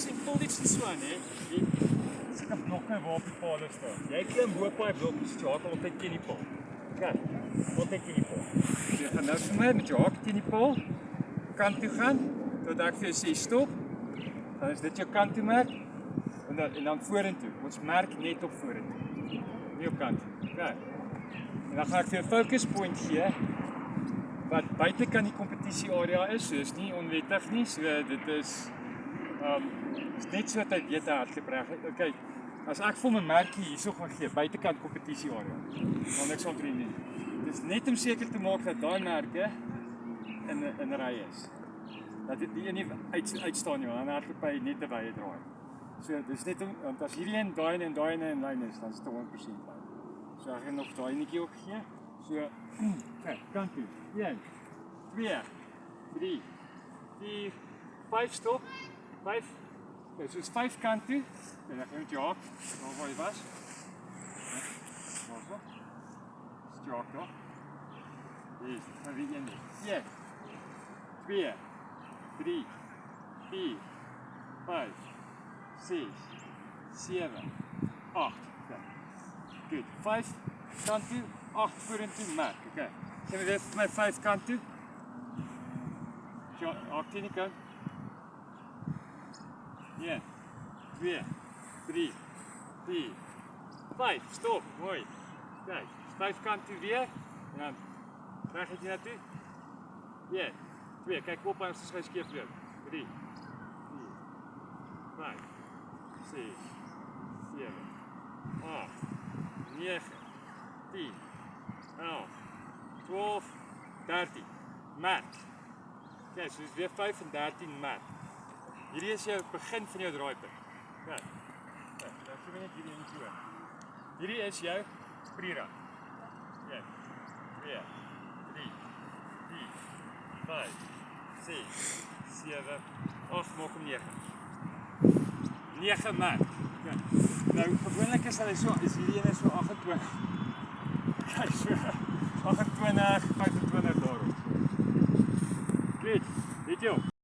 simpel iets en so, né? Jy sit 'n blokke waar op die paal staan. Jy klim bo op daai blok, skakel altyd teen die paal. Kyk, altyd teen die paal. Jy gaan nou vir my met jou hak teen die paal kant toe gaan tot ek vir jou sê stop. Dan is dit jou kant toe merk en dan vorentoe. Ons merk net op vorentoe. Nie op kant. Kyk. En dan gaan ek vir jou focus point gee wat buitekant die kompetisie area is, so is nie onwettig nie. So dit is net so dat hy weet hy hardloop reg. Okay, as ek vir my merkie hierso gaan gee, buitekant kompetisie area, dan niks ontdrie nie. Dit is net om seker te maak dat daai merke in ry is. Dat dit nie uitstaan nie, dan hardloop hy net 'n wye draai. So dis net om, want as hierdie een, daai en daai in lyn is, dan is dit 100% lyn. So ek gaan nog daai netjie ook gee. So kyk, kant toe. 1 2 3 4 5 stop. 5. Okay, so is 5 kant toe. En dan gaan met jou haak, waar jy was. Waar so? Strak daar. Dis, dan weer 1. 1 2 3 4 5 6 7 8. Okay. Goed. 5 kant toe, 8 vorentoe merk. Okay. Sien jy dit vir my 5 kant toe? Ja, haak teen die kant. 1 2 3 4 5. Stop. Mooi. Kyk, 5 kant toe weer en dan reg het jy na toe. 1 2, kyk op en sy skeef loop. 3 4 5 6 7 8 9 10 11 12 13. Mat. Kyk, so is weer 5 en 13 mat. Hierdie is jou begin van jou draaipunt. Kyk. Kyk, nou gee my net hierdie een toe. Hierdie is jou pre-run. 1 2 3 4 5 6 7 8, maak hom 9. 9 mat. Kyk. Nou gewoonlik is hulle so, is hierdie een so 28. Kyk so 28, 25 daarop. Goed, dit jou.